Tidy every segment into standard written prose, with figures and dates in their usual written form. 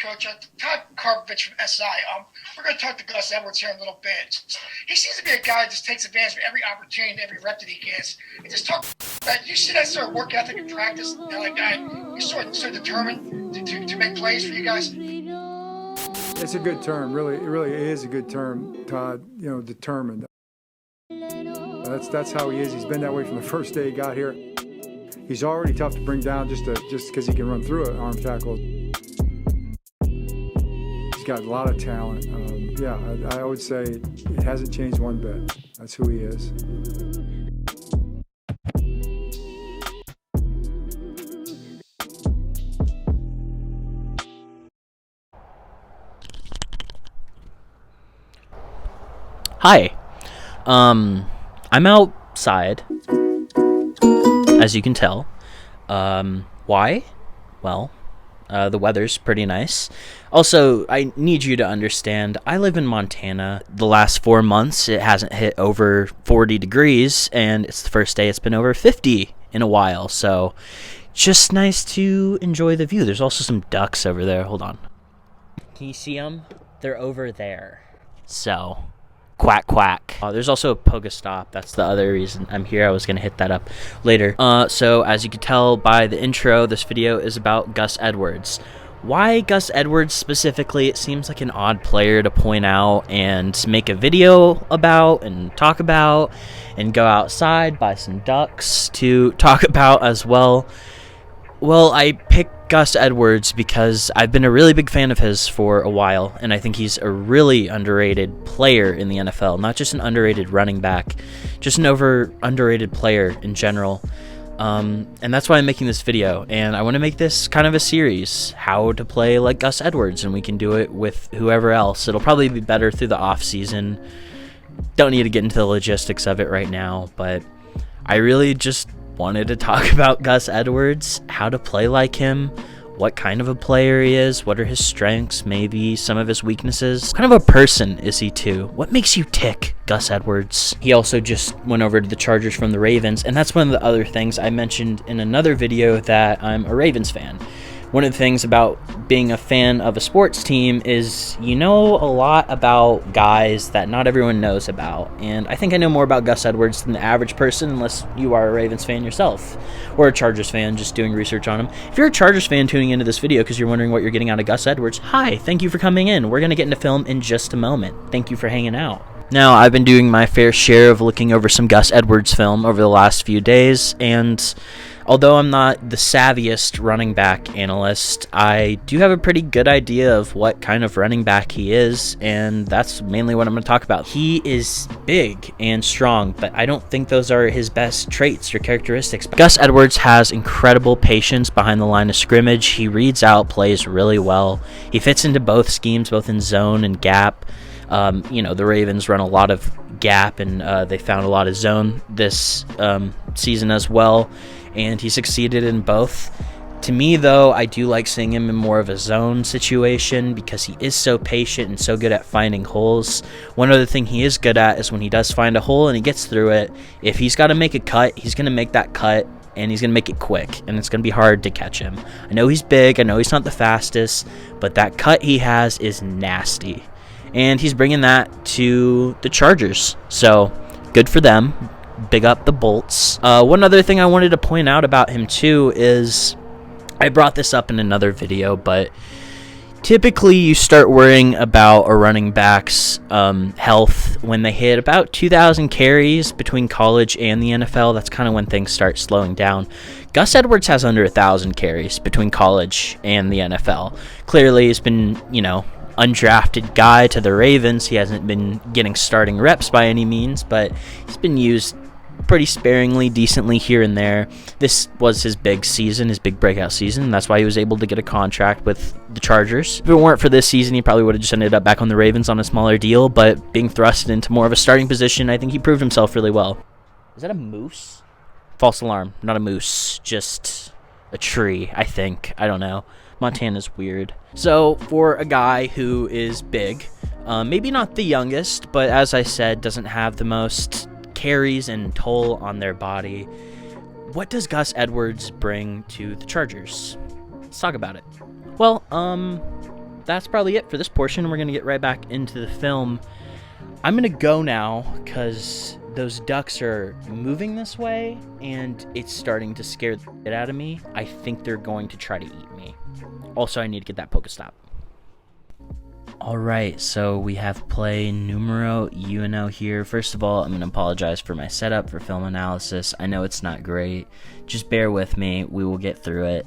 coach, Todd Karpovich from SI. We're going to talk to Gus Edwards here in a little bit. He seems to be a guy that just takes advantage of every opportunity and every rep that he gets. And just talk about, you see that sort of work ethic in practice? You know, like guy, he's sort of determined to make plays for you guys. It's a good term, really. It really is a good term, Todd. You know, determined. That's how he is. He's been that way from the first day he got here. He's already tough to bring down just because he can run through an arm tackle. He's got a lot of talent. Yeah, I would say it hasn't changed one bit. That's who he is. Hi. I'm outside, as you can tell. Why? Well, the weather's pretty nice. Also, I need you to understand, I live in Montana. The last 4 months, it hasn't hit over 40 degrees, and it's the first day it's been over 50 in a while, so just nice to enjoy the view. There's also some ducks over there. Hold on. Can you see them? They're over there. So, quack, quack. There's also a Pokestop. That's the other reason I'm here. I was going to hit that up later. So, as you can tell by the intro, this video is about Gus Edwards. Why Gus Edwards specifically? It seems like an odd player to point out and make a video about and talk about and go outside, buy some ducks to talk about as well. Well, I picked Gus Edwards because I've been a really big fan of his for a while, and I think he's a really underrated player in the NFL. Not just an underrated running back, just an underrated player in general. And that's why I'm making this video, and I want to make this kind of a series, how to play like Gus Edwards, and we can do it with whoever else. It'll probably be better through the off season. Don't need to get into the logistics of it right now, but I really just wanted to talk about Gus Edwards, how to play like him, what kind of a player he is, what are his strengths, maybe some of his weaknesses. What kind of a person is he too? What makes you tick, Gus Edwards? He also just went over to the Chargers from the Ravens, and that's one of the other things I mentioned in another video, that I'm a Ravens fan. One of the things about being a fan of a sports team is you know a lot about guys that not everyone knows about. And I think I know more about Gus Edwards than the average person, unless you are a Ravens fan yourself or a Chargers fan just doing research on him. If you're a Chargers fan tuning into this video because you're wondering what you're getting out of Gus Edwards, hi, thank you for coming in. We're going to get into film in just a moment. Thank you for hanging out. Now, I've been doing my fair share of looking over some Gus Edwards film over the last few days, and although I'm not the savviest running back analyst, I do have a pretty good idea of what kind of running back he is, and that's mainly what I'm going to talk about. He is big and strong, but I don't think those are his best traits or characteristics. Gus Edwards has incredible patience behind the line of scrimmage. He reads out plays really well. He fits into both schemes, both in zone and gap. The Ravens run a lot of gap, and they found a lot of zone this season as well, and he succeeded in both. To me, though, I do like seeing him in more of a zone situation because he is so patient and so good at finding holes. One other thing he is good at is when he does find a hole and he gets through it, if he's got to make a cut, he's going to make that cut, and he's going to make it quick, and it's going to be hard to catch him. I know he's big, I know he's not the fastest, but that cut he has is nasty. And he's bringing that to the Chargers. So, good for them. Big up the Bolts. One other thing I wanted to point out about him, too, is I brought this up in another video, but typically you start worrying about a running back's health when they hit about 2,000 carries between college and the NFL. That's kind of when things start slowing down. Gus Edwards has under 1,000 carries between college and the NFL. Clearly, he's been, undrafted guy to the Ravens. He hasn't been getting starting reps by any means, but he's been used pretty sparingly, decently here and there. This was his big season, his big breakout season, and that's why he was able to get a contract with the Chargers. If it weren't for this season, he probably would have just ended up back on the Ravens on a smaller deal, but being thrust into more of a starting position, I think he proved himself really well. Is that a moose? False alarm. Not a moose, just a tree, I think. I don't know. Montana's weird. So, for a guy who is big, maybe not the youngest, but as I said, doesn't have the most carries and toll on their body, what does Gus Edwards bring to the Chargers? Let's talk about it. Well, that's probably it for this portion. We're going to get right back into the film. I'm going to go now because those ducks are moving this way, and it's starting to scare the shit out of me. I think they're going to try to eat me. Also, I need to get that Pokestop. Alright, so we have play numero uno here. First of all, I'm going to apologize for my setup for film analysis. I know it's not great. Just bear with me. We will get through it.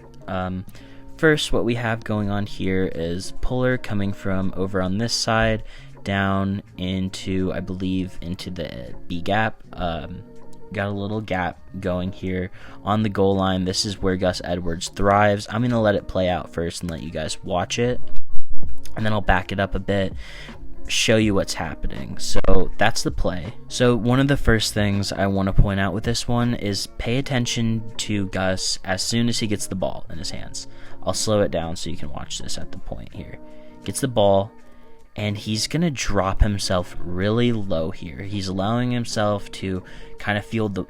First, what we have going on here is puller coming from over on this side down into, I believe, into the B gap. Got a little gap going here on the goal line. This is where Gus Edwards thrives. I'm going to let it play out first and let you guys watch it. And then I'll back it up a bit, show you what's happening. So that's the play. So one of the first things I want to point out with this one is pay attention to Gus as soon as he gets the ball in his hands. I'll slow it down so you can watch this at the point here. Gets the ball, and he's going to drop himself really low here. He's allowing himself to kind of feel the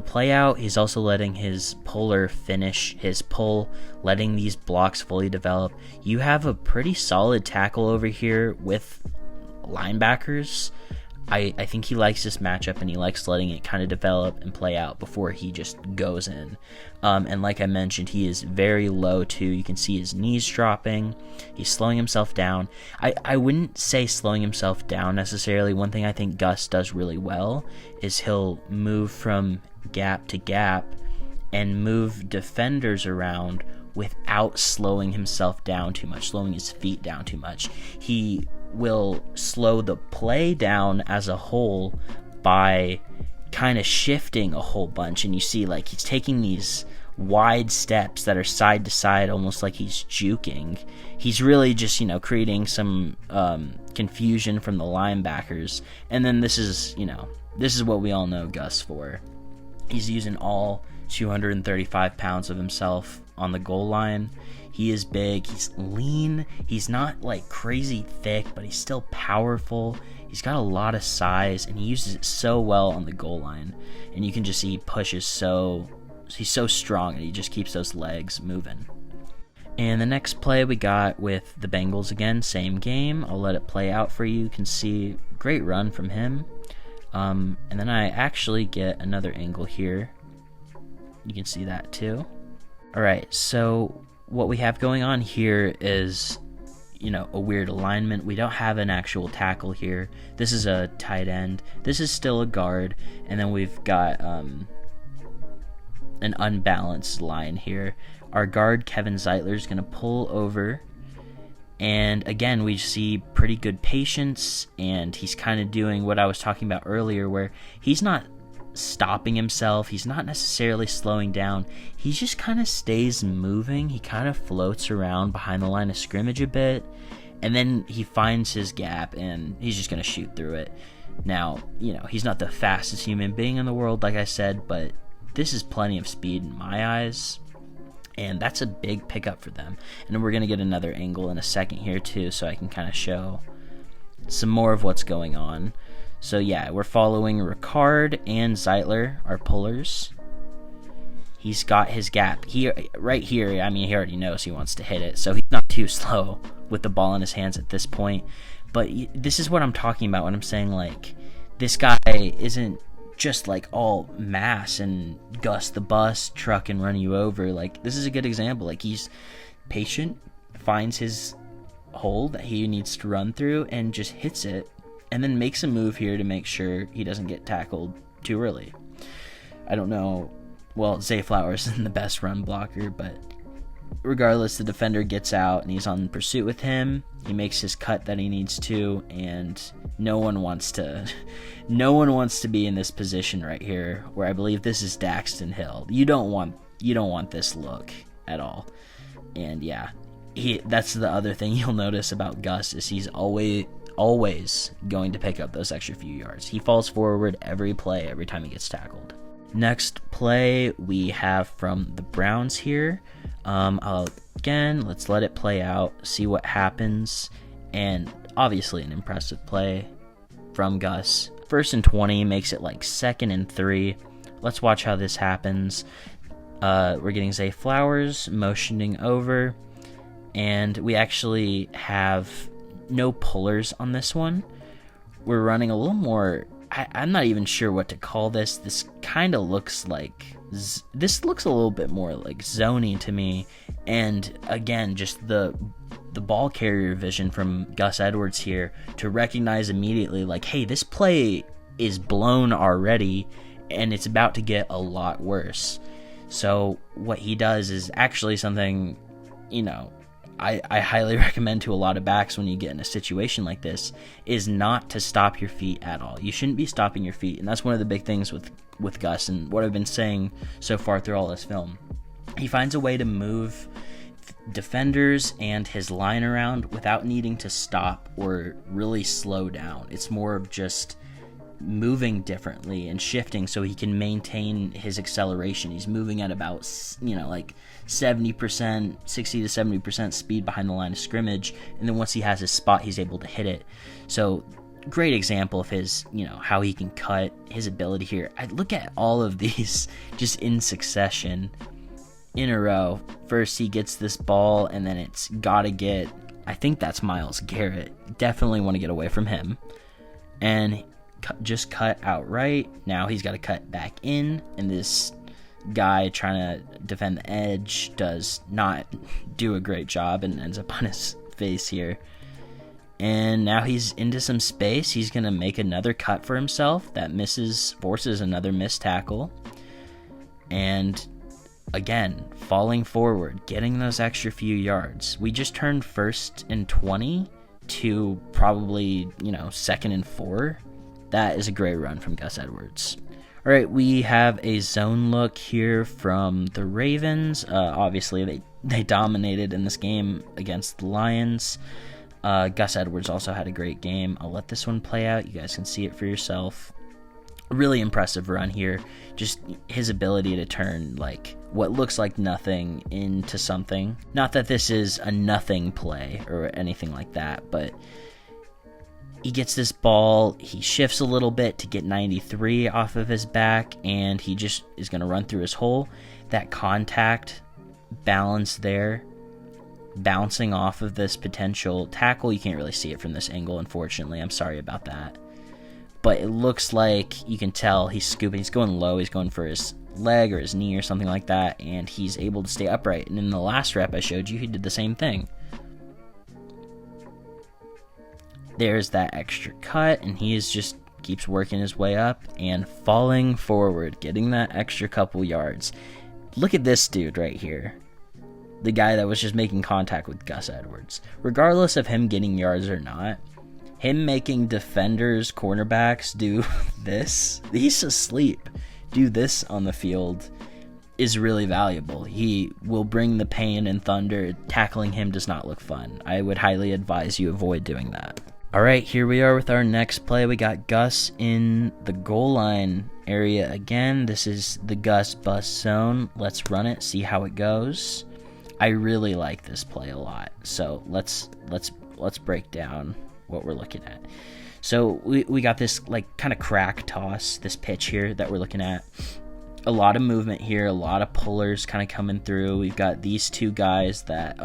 play out. He's also letting his puller finish his pull, letting these blocks fully develop. You have a pretty solid tackle over here with linebackers. I think he likes this matchup, and he likes letting it kind of develop and play out before he just goes in. And like I mentioned, he is very low too. You can see his knees dropping. He's slowing himself down. I wouldn't say slowing himself down necessarily. One thing I think Gus does really well is he'll move from gap to gap and move defenders around without slowing himself down too much, slowing his feet down too much. He will slow the play down as a whole by kind of shifting a whole bunch, and you see like he's taking these wide steps that are side to side, almost like he's juking. He's really just, creating some confusion from the linebackers. And then this is what we all know Gus for. He's using all 235 pounds of himself on the goal line. He is big, he's lean, he's not like crazy thick, but he's still powerful. He's got a lot of size, and he uses it so well on the goal line. And you can just see he pushes he's so strong, and he just keeps those legs moving. And the next play we got with the Bengals again, same game. I'll let it play out for you. You can see great run from him. And then I actually get another angle here. You can see that too. Alright, so what we have going on here is, a weird alignment. We don't have an actual tackle here. This is a tight end. This is still a guard. And then we've got an unbalanced line here. Our guard, Kevin Zeitler, is going to pull over. And again, we see pretty good patience. And he's kind of doing what I was talking about earlier, where he's not stopping himself, he's not necessarily slowing down, he just kind of stays moving. He kind of floats around behind the line of scrimmage a bit, and then he finds his gap and he's just going to shoot through it. Now, he's not the fastest human being in the world, like I said, but this is plenty of speed in my eyes, and that's a big pickup for them. And we're going to get another angle in a second here too, so I can kind of show some more of what's going on. So yeah, we're following Ricard and Zeitler, our pullers. He's got his gap here, right here. I mean, he already knows he wants to hit it, so he's not too slow with the ball in his hands at this point. But this is what I'm talking about when I'm saying, like, this guy isn't just like all mass and Gus the bus truck and run you over. Like, this is a good example. Like, he's patient, finds his hole that he needs to run through and just hits it. And then makes a move here to make sure he doesn't get tackled too early. I don't know. Well, Zay Flowers isn't the best run blocker, but regardless, the defender gets out and he's on pursuit with him. He makes his cut that he needs to, and no one wants to be in this position right here, where I believe this is Daxton Hill. You don't want this look at all. And yeah, that's the other thing you'll notice about Gus is he's always going to pick up those extra few yards. He falls forward every play, every time he gets tackled. Next play we have from the Browns here. Again, let's let it play out, see what happens, and obviously an impressive play from Gus. 1st and 20 makes it like 2nd and 3. Let's watch how this happens. We're getting Zay Flowers motioning over, and we actually have no pullers on this one. We're running a little more, I'm not even sure what to call this. This kind of looks like, this looks a little bit more like zony to me. And again, just the ball carrier vision from Gus Edwards here to recognize immediately, like, hey, this play is blown already and it's about to get a lot worse. So what he does is actually something, you know, I highly recommend to a lot of backs when you get in a situation like this, is not to stop your feet at all. You shouldn't be stopping your feet, and that's one of the big things with Gus, and what I've been saying so far through all this film. He finds a way to move defenders and his line around without needing to stop or really slow down. It's more of just moving differently and shifting so he can maintain his acceleration. He's moving at about, you know, like 70%, 60 to 70% speed behind the line of scrimmage, and then once he has his spot, he's able to hit it. So great example of his, you know, how he can cut, his ability here. I look at all of these just in succession in a row. First he gets this ball, and then it's gotta get, I think that's Myles Garrett, definitely want to get away from him, and just cut outright. Now he's got to cut back in, and this guy trying to defend the edge does not do a great job and ends up on his face here. And now he's into some space. He's going to make another cut for himself that misses, forces another missed tackle. And again, falling forward, getting those extra few yards. We just turned 1st and 20 to probably, you know, 2nd and 4. That is a great run from Gus Edwards. All right, we have a zone look here from the Ravens. Obviously, they dominated in this game against the Lions. Gus Edwards also had a great game. I'll let this one play out. You guys can see it for yourself. Really impressive run here. Just his ability to turn like what looks like nothing into something. Not that this is a nothing play or anything like that, but he gets this ball, he shifts a little bit to get 93 off of his back, and he just is going to run through his hole. That contact balance there, bouncing off of this potential tackle. You can't really see it from this angle, unfortunately. I'm sorry about that. But it looks like you can tell he's scooping. He's going low. He's going for his leg or his knee or something like that, and he's able to stay upright. And in the last rep I showed you, he did the same thing. There's that extra cut, and he just keeps working his way up and falling forward, getting that extra couple yards. Look at this dude right here. The guy that was just making contact with Gus Edwards. Regardless of him getting yards or not, him making defenders, cornerbacks do this, he's asleep, do this on the field is really valuable. He will bring the pain and thunder. Tackling him does not look fun. I would highly advise you avoid doing that. All right, here we are with our next play. We got Gus in the goal line area again. This is the Gus bust zone. Let's run it, see how it goes. I really like this play a lot. So let's break down what we're looking at. So we got this like kind of crack toss, this pitch here that we're looking at. A lot of movement here, a lot of pullers kind of coming through. We've got these two guys that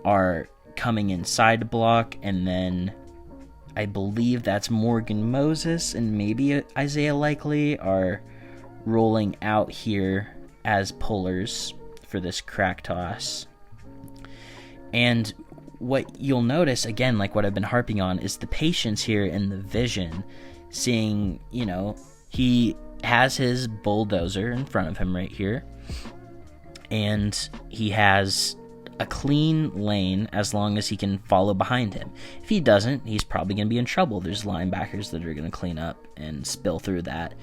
are coming inside to block, and then I believe that's Morgan Moses and maybe Isaiah Likely are rolling out here as pullers for this crack toss. And what you'll notice, again, like what I've been harping on, is the patience here and the vision. Seeing, you know, he has his bulldozer in front of him right here, and he has a clean lane as long as he can follow behind him. If he doesn't, he's probably going to be in trouble. There's linebackers that are going to clean up and spill through that.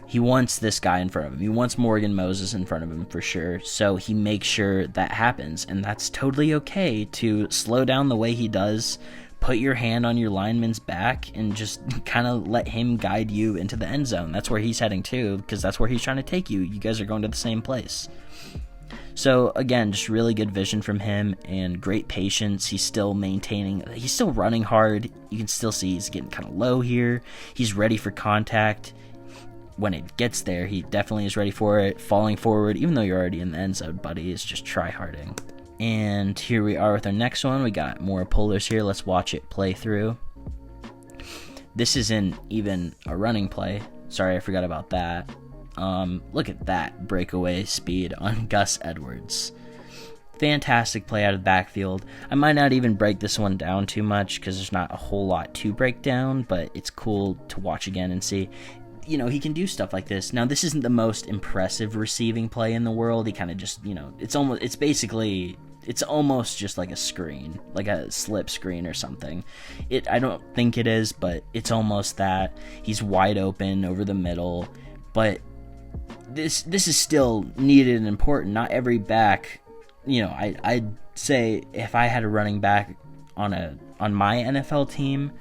He wants this guy in front of him. He wants Morgan Moses in front of him for sure, so he makes sure that happens, and that's totally okay to slow down the way he does. Put your hand on your lineman's back and just kind of let him guide you into the end zone. That's where he's heading to, because that's where he's trying to take you. You guys are going to the same place. So again, just really good vision from him and great patience. He's still maintaining, he's still running hard. You can still see he's getting kind of low here. He's ready for contact. When it gets there, he definitely is ready for it. Falling forward, even though you're already in the end zone, buddy, is just try-harding. And here we are with our next one. We got more pullers here. Let's watch it play through. This isn't even a running play. Sorry, I forgot about that. Look at that breakaway speed on Gus Edwards. Fantastic play out of the backfield. I might not even break this one down too much because there's not a whole lot to break down, but it's cool to watch again and see. You know, he can do stuff like this. Now, this isn't the most impressive receiving play in the world. He kind of just, you know, it's almost just like a screen, like a slip screen or something. I don't think it is, but it's almost that. He's wide open over the middle, but this is still needed and important. Not every back, you know, I'd say if I had a running back on my NFL team,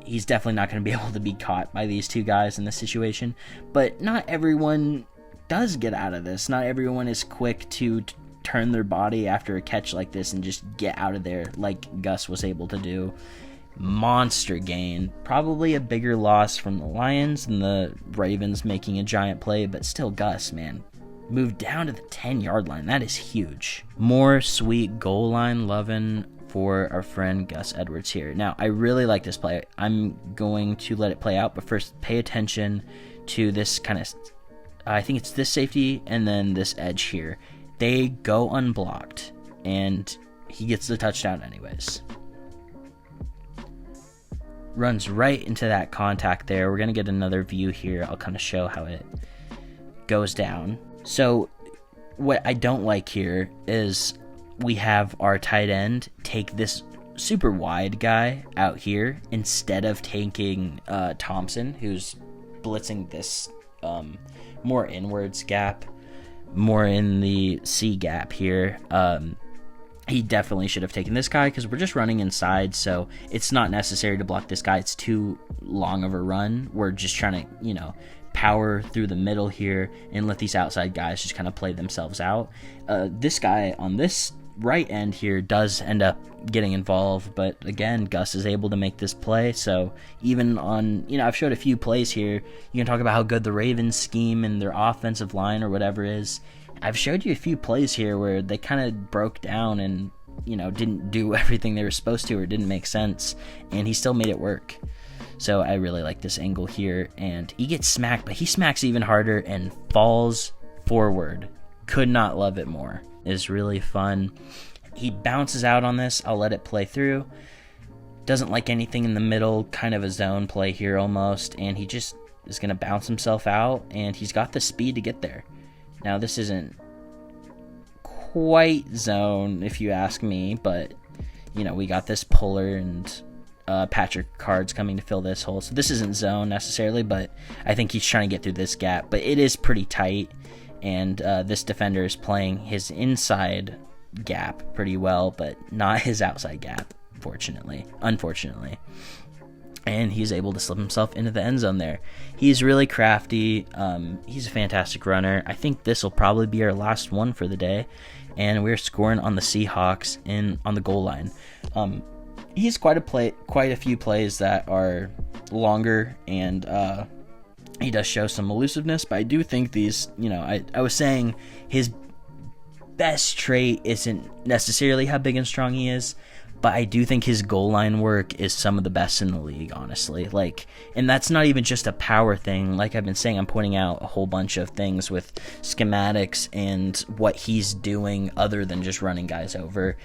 he's definitely not going to be able to be caught by these two guys in this situation. But not everyone does get out of this. Not everyone is quick to turn their body after a catch like this and just get out of there like Gus was able to do. Monster gain. Probably a bigger loss from the Lions than the Ravens making a giant play, but still Gus, man. Moved down to the 10-yard line. That is huge. More sweet goal line loving for our friend Gus Edwards here. Now, I really like this play. I'm going to let it play out, but first pay attention to this kind of, I think it's this safety and then this edge here. They go unblocked, and he gets the touchdown anyways. Runs right into that contact there. We're going to get another view here. I'll kind of show how it goes down. So what I don't like here is we have our tight end take this super wide guy out here instead of taking Thompson, who's blitzing this more inwards gap, more in the C gap here. He definitely should have taken this guy because we're just running inside, so it's not necessary to block this guy. It's too long of a run. We're just trying to, you know, power through the middle here and let these outside guys just kind of play themselves out. This guy on this right end here does end up getting involved, but again, Gus is able to make this play. So even on, you know, I've showed a few plays here. You can talk about how good the Ravens scheme and their offensive line or whatever is. I've showed you a few plays here where they kind of broke down and, you know, didn't do everything they were supposed to or didn't make sense, and he still made it work. So I really like this angle here, and he gets smacked, but he smacks even harder and falls forward. Could not love it more. It's really fun. He bounces out on this. I'll let it play through. Doesn't like anything in the middle, kind of a zone play here almost, and he just is going to bounce himself out, and he's got the speed to get there. Now, this isn't quite zone, if you ask me, but, you know, we got this puller and Patrick Card's coming to fill this hole. So this isn't zone necessarily, but I think he's trying to get through this gap. But it is pretty tight, and this defender is playing his inside gap pretty well, but not his outside gap, unfortunately. And he's able to slip himself into the end zone there. He's really crafty. He's a fantastic runner. I think this will probably be our last one for the day, and we're scoring on the Seahawks on the goal line. He's quite a few plays that are longer, and he does show some elusiveness, but I do think these, you know, I was saying his best trait isn't necessarily how big and strong he is, but I do think his goal line work is some of the best in the league, honestly. Like, and that's not even just a power thing. Like I've been saying, I'm pointing out a whole bunch of things with schematics and what he's doing other than just running guys over.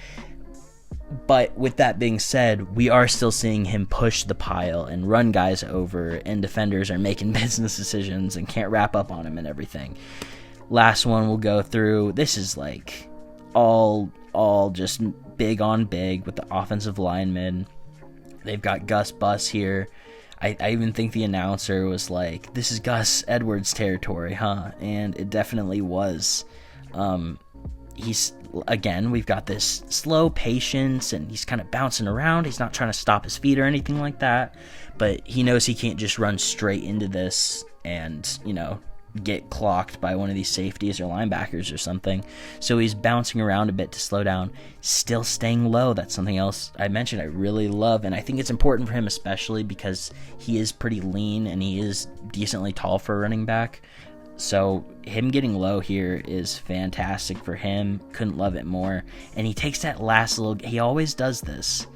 But with that being said, we are still seeing him push the pile and run guys over, and defenders are making business decisions and can't wrap up on him and everything. Last one we'll go through. This is like all just big on big with the offensive linemen. They've got Gus Bus here. I even think the announcer was like, this is Gus Edwards territory, huh? And it definitely was. We've got this slow patience, and he's kind of bouncing around. He's not trying to stop his feet or anything like that, but he knows he can't just run straight into this and, you know, get clocked by one of these safeties or linebackers or something. So he's bouncing around a bit to slow down, still staying low. That's something else I mentioned I really love, and I think it's important for him, especially because he is pretty lean and he is decently tall for a running back. So him getting low here is fantastic for him. Couldn't love it more. And he takes that last little... He always does this.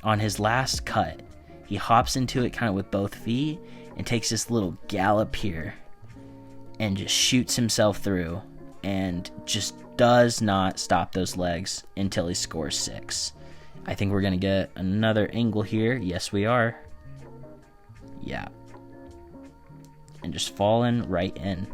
On his last cut, he hops into it kind of with both feet and takes this little gallop here and just shoots himself through and just does not stop those legs until he scores 6. I think we're going to get another angle here. Yes, we are. Yeah. And just falling right in.